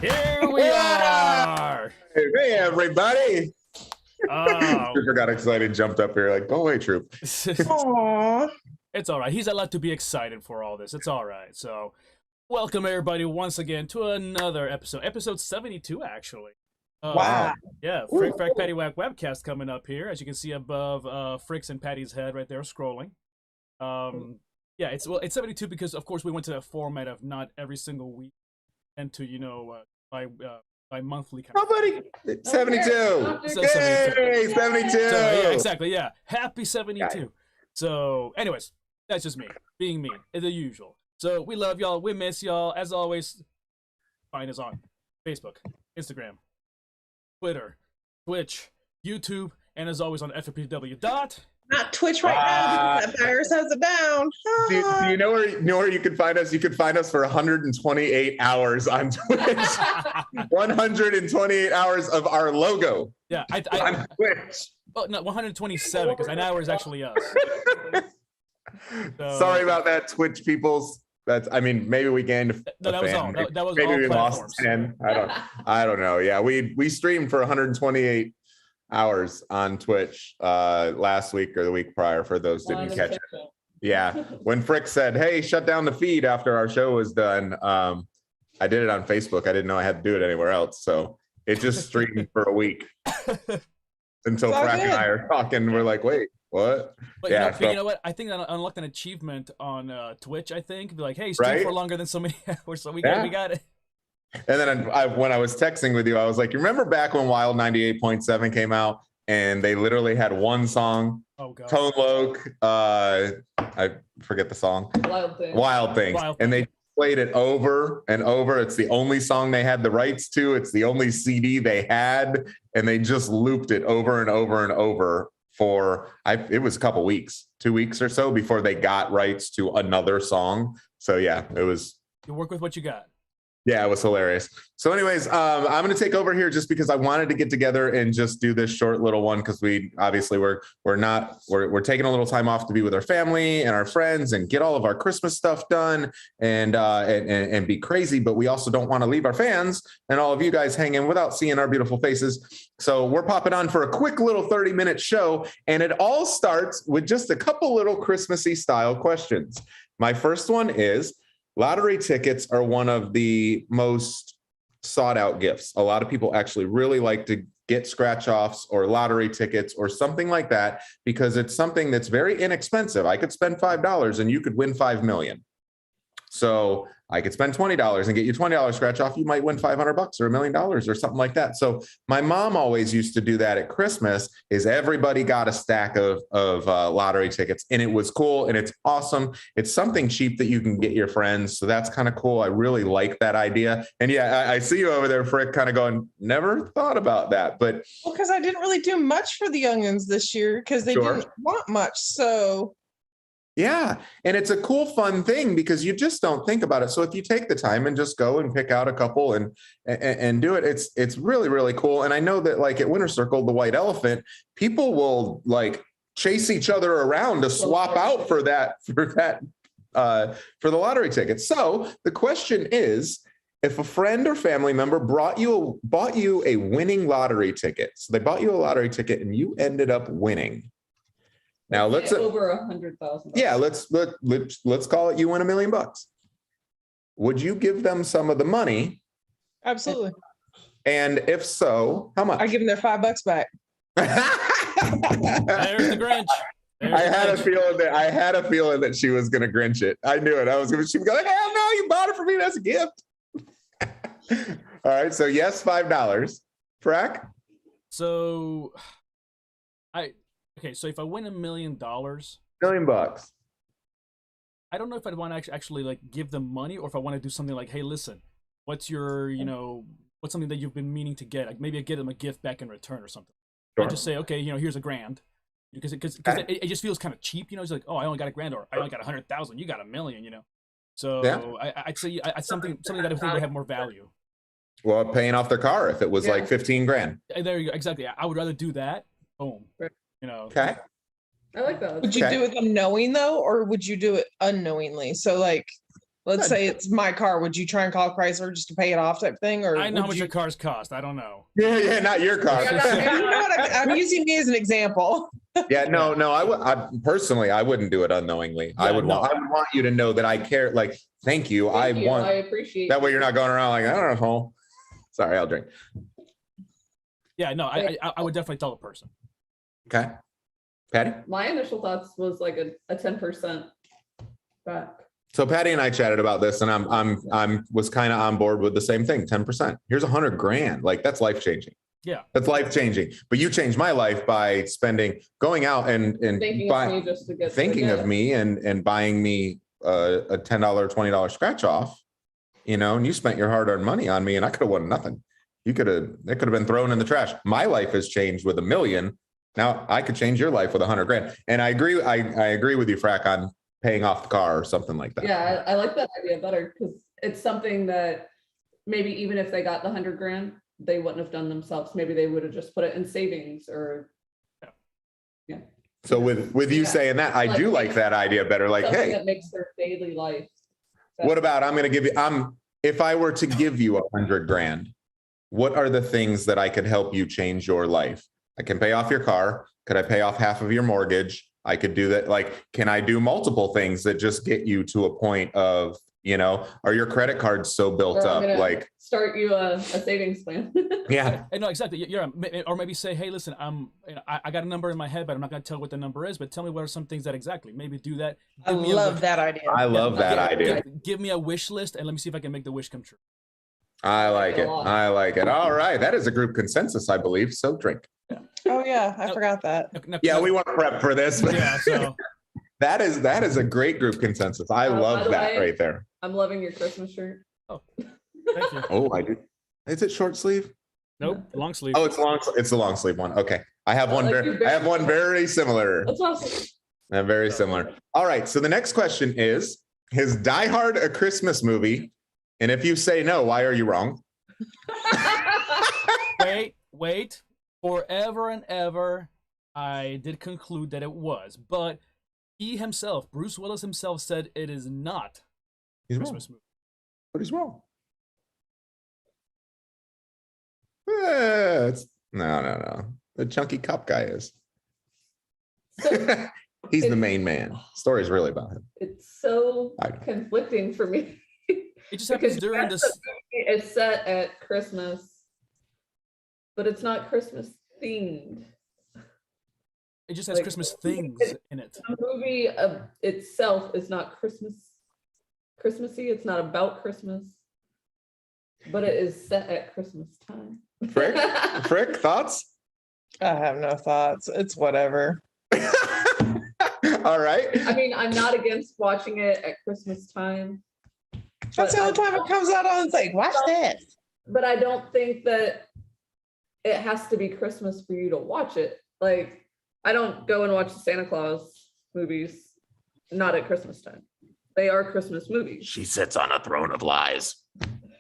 Here we are. Hey, everybody. Oh. Trooper got excited, jumped up here like, go away, Troop. Aww. It's all right. He's allowed to be excited for all this. It's all right. So, welcome everybody once again to another episode 72, actually. Wow. Yeah, Frack, Paddy, Wack, Webcast coming up here. As you can see above Frick's and Paddy's head right there scrolling. Yeah, it's 72 because, of course, we went to that format of not every single week and to, by monthly kind Nobody. 72. So, Yay, 72. So, yeah, exactly. Yeah. Happy 72. Yeah. So, anyways, that's just me being me, the usual. So, we love y'all. We miss y'all. As always, find us on Facebook, Instagram, Twitter, Twitch, YouTube, and as always on FFPW. Not Twitch right now because that virus has it down. Do you know where you can find us? You can find us for 128 hours on Twitch. 128 hours of our logo. Yeah, on Twitch. Oh, no, 127 because 9 hours actually us. So, sorry about that, Twitch peoples. Maybe we gained. That was all. That was maybe all we platforms. Lost 10. I don't know. Yeah, we streamed for 128 hours on Twitch last week or the week prior. For those who didn't catch it. Yeah, when Frick said, "Hey, shut down the feed after our show was done," I did it on Facebook. I didn't know I had to do it anywhere else, so it just streamed for a week until Frack and I are talking. We're like, "Wait, what?" But yeah, you know what? I think I unlocked an achievement on Twitch. I think be like, "Hey, stream for longer than so many hours." So we got it. And then when I was texting with you, I was like, "You remember back when Wild 98.7 came out, and they literally had one song, Tone Loc, I forget the song, Wild Things, and they played it over and over. It's the only song they had the rights to. It's the only CD they had, and they just looped it over and over and over for it was a couple weeks, 2 weeks or so before they got rights to another song. So yeah, it was. You work with what you got. Yeah, it was hilarious. So anyways, I'm going to take over here just because I wanted to get together and just do this short little one because we obviously we're taking a little time off to be with our family and our friends and get all of our Christmas stuff done and be crazy. But we also don't want to leave our fans and all of you guys hanging without seeing our beautiful faces. So we're popping on for a quick little 30-minute show. And it all starts with just a couple little Christmassy style questions. My first one is, lottery tickets are one of the most sought out gifts. A lot of people actually really like to get scratch offs or lottery tickets or something like that because it's something that's very inexpensive. I could spend $5 and you could win 5 million. So I could spend $20 and get you $20 scratch off. You might win $500 or $1 million or something like that. So my mom always used to do that at Christmas. Is everybody got a stack of lottery tickets, and it was cool and it's awesome. It's something cheap that you can get your friends. So that's kind of cool. I really like that idea. And yeah, I see you over there, Frick, kind of going, never thought about that. But because I didn't really do much for the youngins this year because they didn't want much. So. Yeah. And it's a cool, fun thing because you just don't think about it. So if you take the time and just go and pick out a couple and do it, it's really, really cool. And I know that like at Winter Circle, the White Elephant, people will like chase each other around to swap out for the lottery tickets. So the question is, if a friend or family member bought you a winning lottery ticket, so they bought you a lottery ticket and you ended up winning. Now let's over $100,000. Yeah, let's call it you win $1 million. Would you give them some of the money? Absolutely. And if so, how much? I give them their $5 back. There's the Grinch. I had a feeling that she was gonna Grinch it. I knew it. She was going, hell no, you bought it for me. That's a gift. All right. So yes, $5. Frack? So so if I win $1 million, $1 million, I don't know if I'd want to actually like give them money or if I want to do something like, hey, listen, what's your, what's something that you've been meaning to get? Like maybe I get them a gift back in return or something. Sure. I just say, okay, here's $1,000 because it just feels kind of cheap, It's like, oh, I only got $1,000 or I only got 100,000. You got $1 million, So yeah. I'd say something that I think would have more value. Well, paying off their car if it was like $15,000. There you go. Exactly. I would rather do that. Boom. Okay. I like that. Would you do it them knowing though, or would you do it unknowingly? So like, Let's say it's my car. Would you try and call Chrysler just to pay it off type thing? Or I know how would much you... your cars cost. I don't know. Yeah, not your car. You know what? I'm using me as an example. Yeah, no, I personally, I wouldn't do it unknowingly. Yeah, I would want you to know that I care. Like, thank you. I appreciate that way. You're not going around like, I don't know. Sorry, I'll drink. Yeah, no, I would definitely tell the person. Okay, Patty. My initial thoughts was like a 10% back. So Patty and I chatted about this, and I'm was kind of on board with the same thing. 10%. Here's $100,000. Like, that's life changing. Yeah, that's life changing. But you changed my life by going out and thinking of me and buying me a $10, $20 scratch off. You know, and you spent your hard earned money on me, and I could have won nothing. That could have been thrown in the trash. My life has changed with $1 million. Now I could change your life with $100,000. And I agree. I agree with you, Frack, on paying off the car or something like that. Yeah, I like that idea better because it's something that maybe even if they got the $100,000, they wouldn't have done themselves. Maybe they would have just put it in savings or. Yeah. So with you saying that, I do like that idea better. Like, hey, that makes their daily life. What about if I were to give you $100,000, what are the things that I could help you change your life? I can pay off your car. Could I pay off half of your mortgage? I could do that. Like, can I do multiple things that just get you to a point of, you know, are your credit cards so built up? Like, start you a savings plan. Yeah. No, exactly. Or maybe say, hey, listen, I got a number in my head, but I'm not going to tell what the number is. But tell me what are some things that exactly. Maybe do that. I love that idea. I love that idea. Give me a wish list, and let me see if I can make the wish come true. I like it. I like it. All right, that is a group consensus, I believe. So drink. Yeah. Oh yeah, I forgot that. Yeah, we want to prep for this. Yeah, so that is a great group consensus. I love that right there. I'm loving your Christmas shirt. Oh, thank you. Oh, I do. Is it short sleeve? Nope, long sleeve. Oh, it's the long sleeve one. Okay, I have one. I have one very similar. That's awesome. Very similar. All right. So the next question is Die Hard a Christmas movie? And if you say no, why are you wrong? Wait. Forever and ever, I did conclude that it was, but he himself, Bruce Willis himself, said it is not a Christmas movie. But he's wrong. No. The chunky cop guy is. He's the main man. Story's really about him. It's so conflicting for me. It just happens during this. It's set at Christmas, but it's not Christmas themed. It just has Christmas things in it. The movie itself is not Christmassy. It's not about Christmas, but it is set at Christmas time. Frick, thoughts? I have no thoughts. It's whatever. All right. I mean, I'm not against watching it at Christmas time. That's the only time it comes out on. It's like, watch this. But I don't think that it has to be Christmas for you to watch it. Like, I don't go and watch the Santa Claus movies not at Christmas time. They are Christmas movies. She sits on a throne of lies.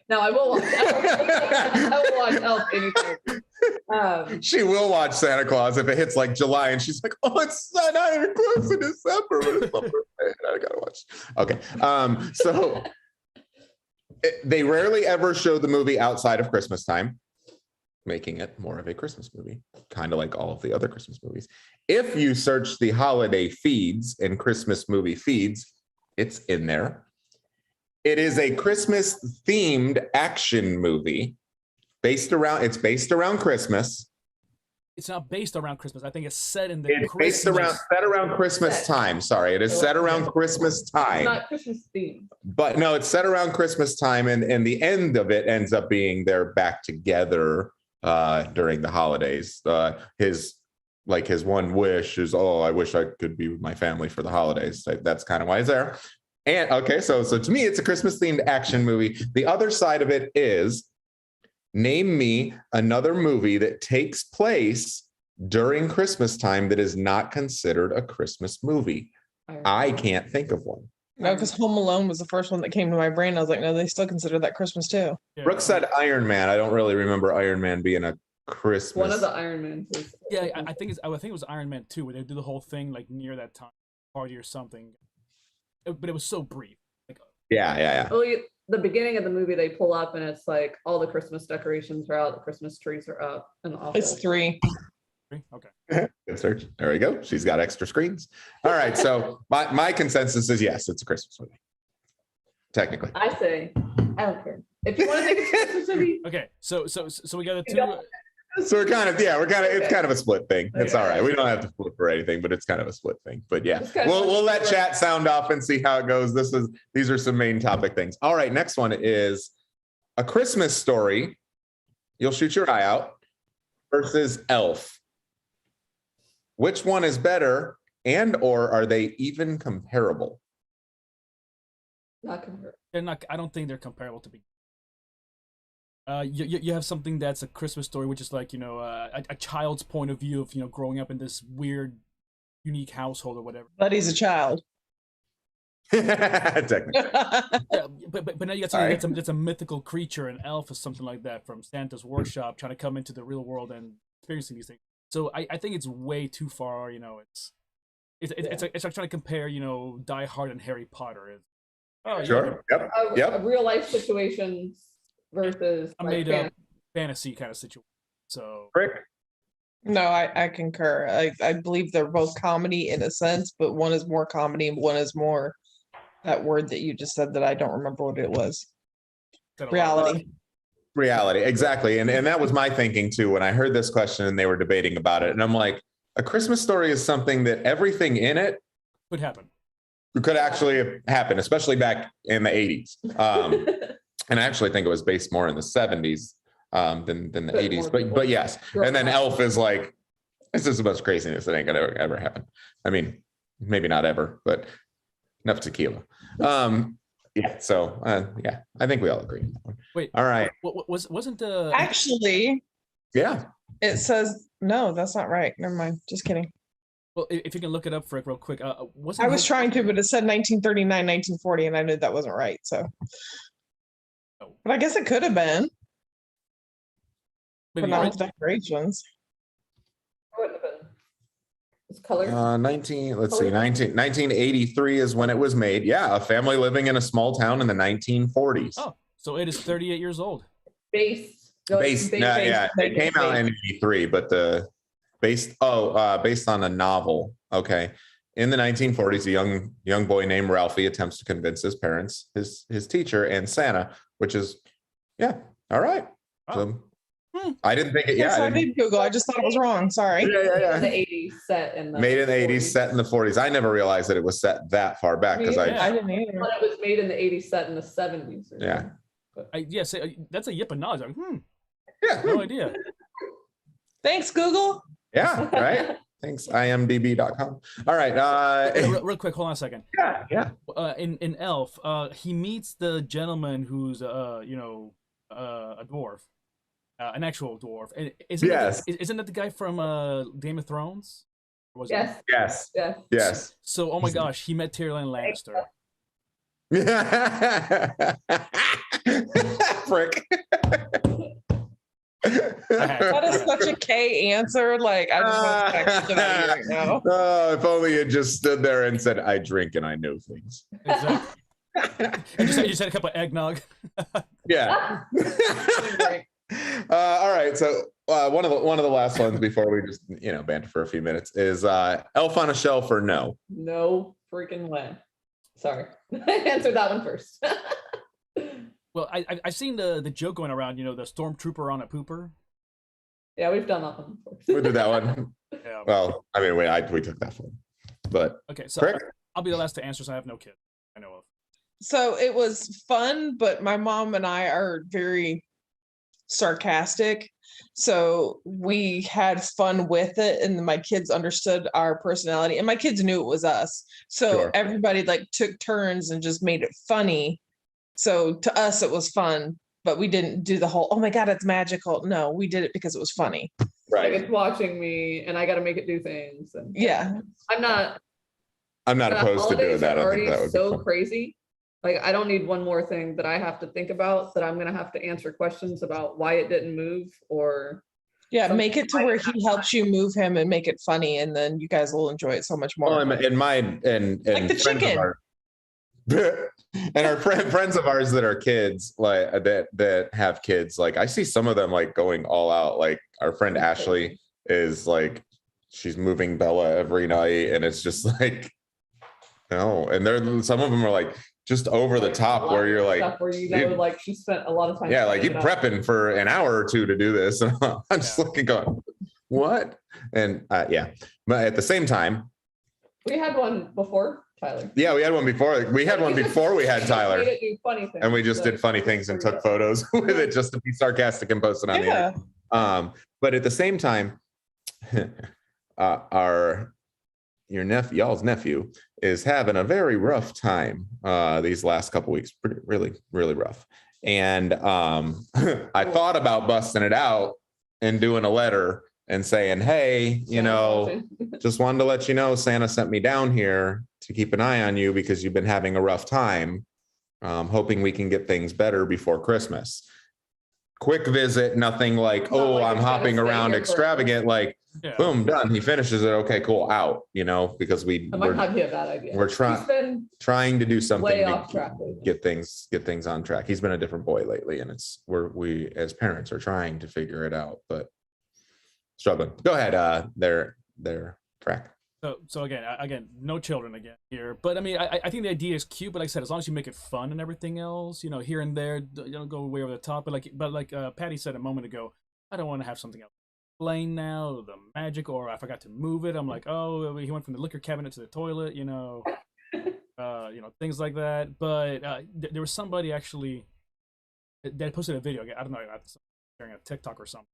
No, I will watch I will watch Elf anytime. She will watch Santa Claus if it hits like July, and she's like, "Oh, it's not even close to December, but it's my birthday. I gotta watch." Okay, so they rarely ever show the movie outside of Christmas time, making it more of a Christmas movie, kind of like all of the other Christmas movies. If you search the holiday feeds and Christmas movie feeds, it's in there. It is a Christmas themed action movie based around Christmas. It's not based around Christmas. I think it's set in the It's set around Christmas time. Sorry, it is set around Christmas time. It's not Christmas themed. But no, it's set around Christmas time, and the end of it ends up being they're back together during the holidays. His one wish is, I wish I could be with my family for the holidays. That's kind of why it's there. And okay, so to me, it's a Christmas themed action movie. The other side of it is, name me another movie that takes place during Christmas time that is not considered a Christmas movie. I can't think of one. No, because Home Alone was the first one that came to my brain. I was like, no, they still consider that Christmas too. Yeah. Brooke said Iron Man. I don't really remember Iron Man being a Christmas. One of the Iron Mans. Yeah, I think it was Iron Man 2 where they do the whole thing like near that time party or something. But it was so brief. Yeah. Well, the beginning of the movie, they pull up and it's like all the Christmas decorations are out, the Christmas trees are up, and It's 3. Okay. Good search. There we go. She's got extra screens. All right. So my consensus is yes, it's a Christmas movie. Technically. I say, I don't care. If you want to think it's a Christmas movie, Okay. So we got a You two. don't- So it's kind of a split thing. It's Okay. all right. We don't have to flip or anything, but it's kind of a split thing. But yeah, It's kind of we'll let split. chat sound off and see how it goes. These are some main topic things. All right, next one is A Christmas Story. You'll shoot your eye out versus Elf. Which one is better, and or are they even comparable? not comparable. They're not. I don't think they're comparable to be. You have something that's a Christmas story, which is like a child's point of view of growing up in this weird, unique household or whatever. But he's a child. Technically. Yeah, but now you got Sorry. something that's a mythical creature, an elf or something like that from Santa's workshop, trying to come into the real world and experiencing these things. So I think it's way too far. It's like trying to compare Die Hard and Harry Potter. Sure. Yep. Real life situations versus A like, made up fantasy kind of situation. So Rick? No, I concur. I believe they're both comedy in a sense, but one is more comedy and one is more that word that you just said that I don't remember what it was. Reality. Reality, exactly. And that was my thinking too when I heard this question and they were debating about it. And I'm like, A Christmas Story is something that everything in it could happen. could actually happen, especially back in the 80s. And I actually think it was based more in the 70s than the But 80s. more But yes. people And then grow up. Elf is like, this is the most craziness that ain't gonna ever happen. I mean, maybe not ever, but enough tequila. Yeah. So yeah, I think we all agree on that one. Wait. All right. Wasn't the Actually, Yeah. it says no, that's not right. Never mind. Just kidding. well, if you can look it up for it real quick, I wasn't was trying to, but it said 1939, 1940, and I knew that wasn't right. So, Oh. but I guess it could have been, but maybe not the decorations. Wouldn't have been. It's color. 1983 is when it was made. Yeah, a family living in a small town in the 1940s. Oh, so it is 38 years old. Based. Yeah, it came out in 83, but based on a novel. Okay. In the 1940s, a young boy named Ralphie attempts to convince his parents, his teacher, and Santa, which is, yeah, all right. So, I didn't think it. Yes, Yeah, I did Google. I just thought it was wrong. Sorry. Yeah. The 80s set in the Made in the 80s, 40s. set in the 40s. I never realized that it was set that far back because Me I. either. I didn't either. But it was made in the 80s, set in the 70s. Or Yeah. something. That's a yip and nod. Like, Yeah. no idea. Thanks, Google. Yeah. Right. Thanks. IMDb.com. All right. Real quick, hold on a second. Yeah. In Elf, he meets the gentleman who's a dwarf, an actual dwarf. And isn't that the guy from Game of Thrones? Or was it? Yes. Yes. So, oh my gosh, he met Tyrion Lannister. Frick. That is such a K answer. Like, I just want to text it out of you right now. Oh, if only you just stood there and said, I drink and I know things. Exactly. You just had a cup of eggnog. Yeah. All right. So one of the last ones before we just banter for a few minutes is Elf on a Shelf or no? No freaking way. Sorry. Answer that one first. Well, I've seen the joke going around, the stormtrooper on a pooper. Yeah, we've done that one before. We did that one. Yeah. Well, I mean, we took that one, but Okay, so correct. I'll be the last to answer, so I have no kid I know of. So it was fun, but my mom and I are very sarcastic. So we had fun with it, and my kids understood our personality, and my kids knew it was us. So Sure. everybody like took turns and just made it funny. So to us, it was fun, but we didn't do the whole, oh my God, it's magical. No, we did it because it was funny. Like Right. it's watching me and I got to make it do things. And Yeah. I'm not opposed to doing that. I think already that would be so fun. crazy. Like I don't need one more thing that I have to think about, that I'm going to have to answer questions about why it didn't move or. Yeah. Something Make it to like where that. he helps you move him and make it funny. And then you guys will enjoy it so much more. Well, and Like the friends of chicken. And our friends of ours that are kids, like that have kids, like I see some of them like going all out. Like our friend Ashley is like, she's moving Bella every night, and it's just like, no. And some of them are like just over the top, where you're like, stuff where you know, dude, like she spent a lot of time. yeah, like you're prepping for an hour or two to do this, and I'm just looking, going, what? And yeah, but at the same time, we had one before Tyler. Yeah, we had one before. We had one before we had Tyler. Made it do funny things, And we just did funny things and took photos with it just to be sarcastic and post it on the internet. But at the same time, y'all's nephew is having a very rough time these last couple weeks. Really, really rough. And I thought about busting it out and doing a letter and saying, hey, just wanted to let you know Santa sent me down here to keep an eye on you because you've been having a rough time. Hoping we can get things better before Christmas. Quick visit, nothing like, I'm hopping around extravagant, like, boom, done. He finishes it. Okay, cool, out, because that might not be a bad idea. We're trying to do something way to off track get things on track. He's been a different boy lately, and we as parents are trying to figure it out, but struggling. Go ahead, there, Frack. So again, no children again here. But I mean, I think the idea is cute. But like I said, as long as you make it fun and everything else, here and there, don't go way over the top. But like Paddy said a moment ago, I don't want to have something else plain now, the magic, or I forgot to move it. I'm like, oh, he went from the liquor cabinet to the toilet, things like that. But there was somebody actually that posted a video. I don't know, sharing a TikTok or something.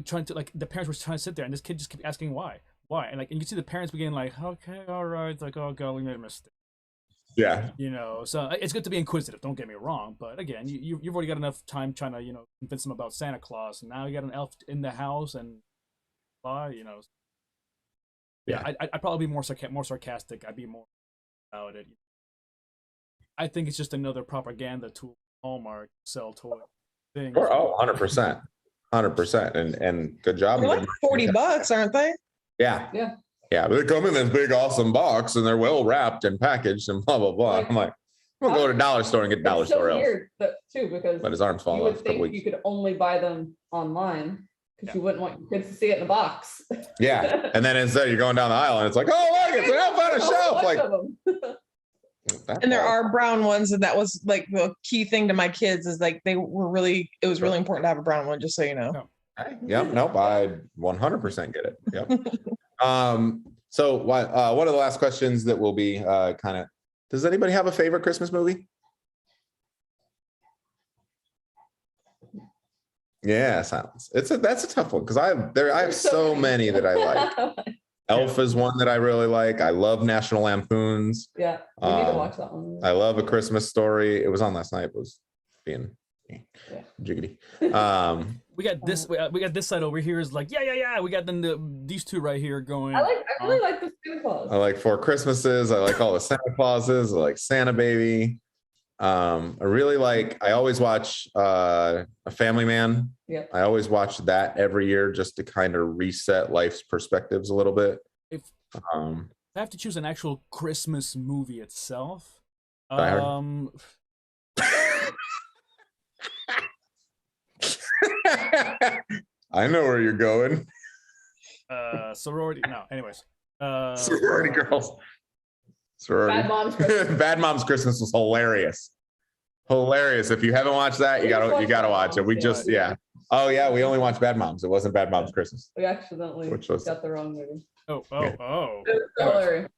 Trying to, like, the parents were trying to sit there, and this kid just kept asking why, and you can see the parents beginning like, okay, all right, it's like, oh god, we made a mistake. Yeah. So it's good to be inquisitive. Don't get me wrong, but again, you've already got enough time trying to convince them about Santa Claus, and now you got an elf in the house, and Yeah, I'd probably be more sarcastic. I'd be more about it. I think it's just another propaganda tool. Hallmark sell toy things. 100%. 100%. And good job. They're like $40, aren't they? Yeah. They come in this big awesome box and they're well wrapped and packaged and blah blah blah. I'm like, I'm gonna go to a dollar store and get dollar store elf. Weird too, because let his arms fall you off. would think you could only buy them online because you wouldn't want your kids to see it in a box. Yeah, and then instead you're going down the aisle and it's like, oh look, it's an elf on a shelf. Like, and there are brown ones, and that was like the key thing to my kids is like it was really important to have a brown one, just so you know. Yep. Nope. I 100% get it. Yep. So one of the last questions that will be does anybody have a favorite Christmas movie? Yeah, silence. That's a tough one because I have so many that I like. Elf is one that I really like. I love National Lampoons. Yeah, we need to watch that one. I love A Christmas Story. It was on last night. It was being jiggity. We got this side over here is like, yeah. We got these two right here going. I really like the Santa Claus. I like Four Christmases. I like all the Santa Clauses. I like Santa Baby. I always watch A Family Man. Yeah. I always watch that every year just to kind of reset life's perspectives a little bit. If I have to choose an actual Christmas movie itself, I know where you're going. Sorority. No, anyways. Sorority Girls. Sorority. Bad Moms Christmas was hilarious. If you haven't watched that, you gotta watch it. We just Oh yeah, we only watched Bad Moms. It wasn't Bad Moms Christmas. We accidentally got the wrong movie. Oh. It's hilarious.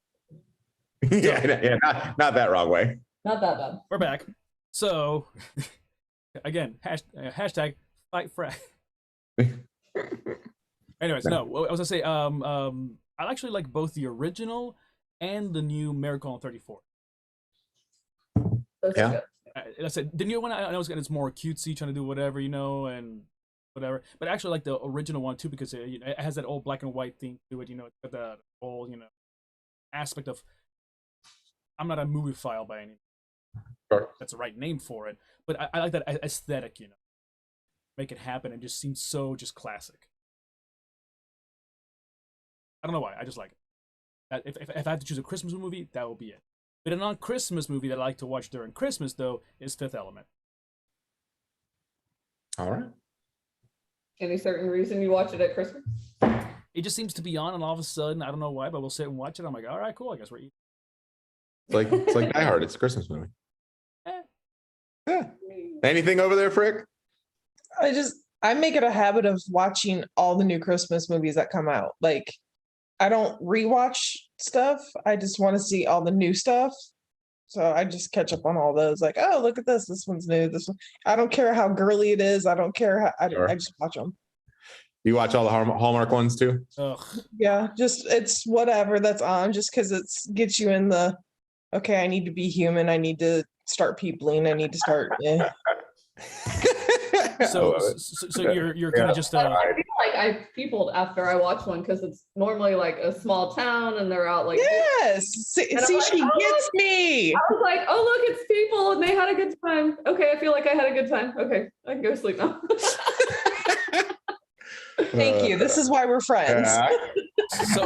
Yeah, not that wrong way. Not that bad. We're back. So again, hashtag fight Frack. Anyways, no, I was gonna say, I actually like both the original and the new Miracle on 34th. Yeah. I said the new one. I know it's more cutesy, trying to do whatever, and whatever. But I actually like the original one too because it has that old black and white theme to it. It's got the whole aspect of. I'm not a movie file by any means. Sure. That's the right name for it. But I like that aesthetic. Make it happen and just seems so just classic. I don't know why. I just like it. If I had to choose a Christmas movie, that would be it. But a non-Christmas movie that I like to watch during Christmas, though, is Fifth Element. All right. Any certain reason you watch it at Christmas? It just seems to be on, and all of a sudden, I don't know why, but we'll sit and watch it. I'm like, all right, cool. I guess we're eating. It's like Die Hard. It's a Christmas movie. Eh. Yeah. Anything over there, Frick? I make it a habit of watching all the new Christmas movies that come out. Like, I don't rewatch stuff. I just want to see all the new stuff. So I just catch up on all those. Like, oh, look at this. This one's new. This one. I don't care how girly it is. I don't care how. Sure. I just watch them. You watch all the Hallmark ones too? Ugh. Yeah, just it's whatever that's on. Just because gets you in the. Okay, I need to be human. I need to start peopling. I need to start. So you're kind of just I feel like I peopled after I watch one because it's normally like a small town and they're out like Yes. See, like, she oh, gets me. I was like, oh look, it's people and they had a good time. Okay, I feel like I had a good time. Okay, I can go sleep now. Thank you. This is why we're friends. so,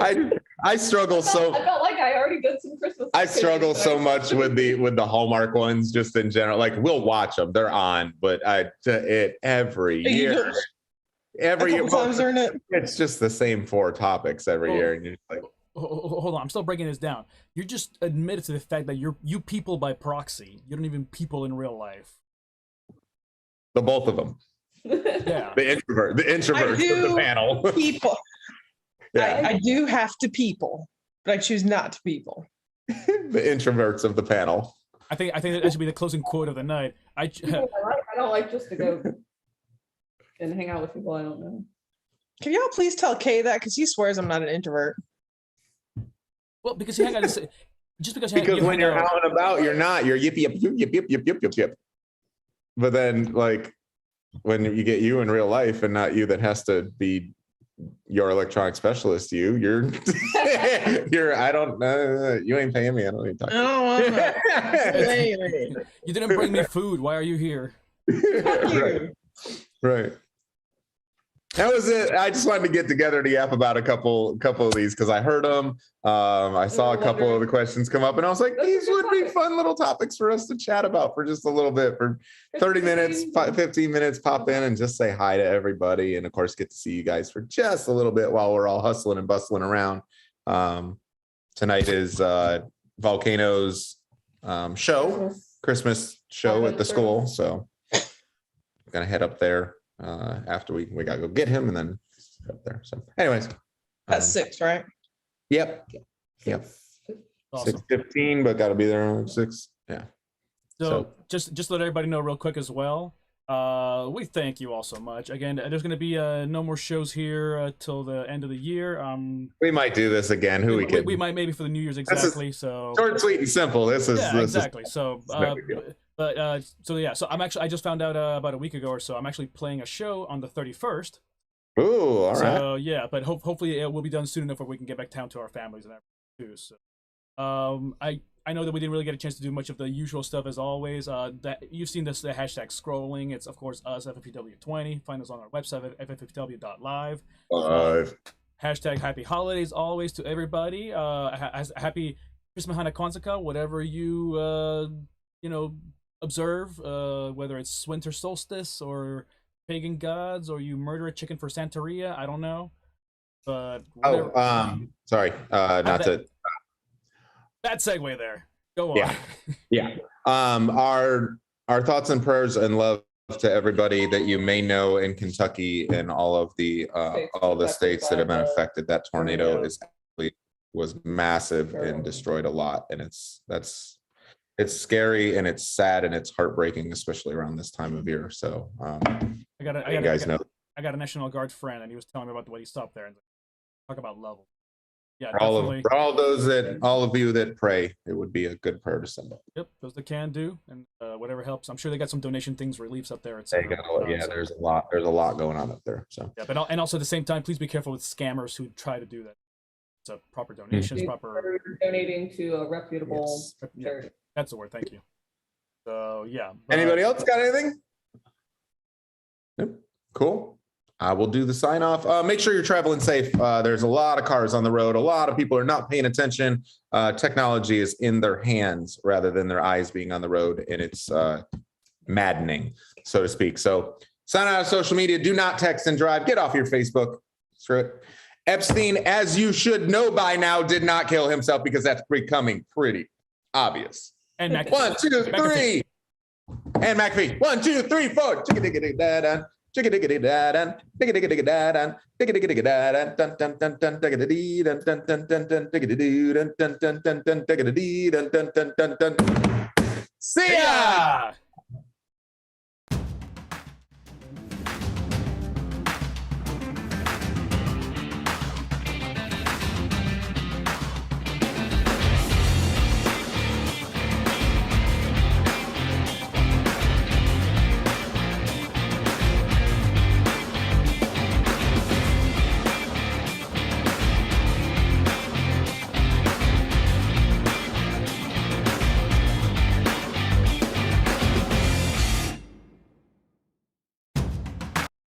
I struggle so. I felt like I already did some Christmas. I struggle so much with the Hallmark ones, just in general. Like we'll watch them; they're on, but every year, Times during it. it's just the same 4 topics every year, and you're just like, hold on, I'm still breaking this down. You're just admitted to the fact that you people by proxy. You don't even people in real life. the both of them. Yeah. The introverts of the panel. People. Yeah. I do have to people, but I choose not to people. The introverts of the panel. I think that should be the closing quote of the night. I don't like just to go and hang out with people I don't know. Can y'all please tell Kay that? Because he swears I'm not an introvert. Well, because you hang out, just because When you're out and about, you're not. You're yip yip yip yip yip yip yip yip. But then, like, when you get you in real life and not you that has to be your electronic specialist, you're I don't know, you ain't paying me. I don't need to talk. You didn't bring me food. Why are you here? Right. That was it. I just wanted to get together to yap about a couple of these because I heard them. I saw a couple of the questions come up, and I was like, these would be fun little topics for us to chat about for just a little bit, for 30 minutes, 15 minutes, pop in and just say hi to everybody. And of course, get to see you guys for just a little bit while we're all hustling and bustling around. Tonight is Volcano's Christmas show at the school. So I'm going to head up there. After we gotta go get him and then up there. So anyways, That's 6, right? Yep. Awesome. 6:15, but gotta be there on 6. Yeah. So just let everybody know real quick as well. We thank you all so much. Again, there's going to be no more shows here till the end of the year. We might do this again. We might maybe for the New Year's exactly. So short, sweet, and simple. This is exactly. So I just found out about a week ago or so. I'm actually playing a show on the 31st. Ooh, all right. So yeah, but hopefully it will be done soon enough where we can get back down to our families and everything too. So I know that we didn't really get a chance to do much of the usual stuff as always. That you've seen the hashtag scrolling. It's of course us FFPW20. Find us on our website at ffpw.live. Hashtag happy holidays always to everybody. Happy Christmas Hana Kwanzaa, whatever you observe, whether it's winter solstice or pagan gods or you murder a chicken for Santeria. I don't know. But sorry, not to. Bad segue there. Go on. Yeah. Our thoughts and prayers and love to everybody that you may know in Kentucky and all the states that have been affected. That tornado was massive and destroyed a lot, and it's scary and it's sad and it's heartbreaking, especially around this time of year. So I got a National Guard friend, and he was telling me about what he stopped there and talk about level. Yeah, for all of you that pray, it would be a good prayer to send up. Yep, those that can do, and whatever helps. I'm sure they got some donation things, reliefs up there. There's a lot going on up there. So yeah, but also at the same time, please be careful with scammers who try to do that. It's a proper donations, proper donating to a reputable charity. Yeah, that's the word. Thank you. So yeah. Anybody else got anything? Nope. Cool. I will do the sign off. Make sure you're traveling safe. There's a lot of cars on the road. A lot of people are not paying attention. Technology is in their hands rather than their eyes being on the road. And it's maddening, so to speak. So sign out of social media. Do not text and drive. Get off your Facebook. Screw it. Epstein, as you should know by now, did not kill himself because that's becoming pretty obvious. And McAfee. 1, 2, 3. And McAfee. 1, 2, 3, 4. Chicka-digga-digga-da-dun. Chicka-digga-digga-da-dun. Chicka-digga-digga-da-dun. Chicka-digga-digga-da-dun. Dun dun dun dun digga-dee dun dun dun dun dun digga-dee dun dun dun dun dun digga-dee dun dun dun dun dun. See ya!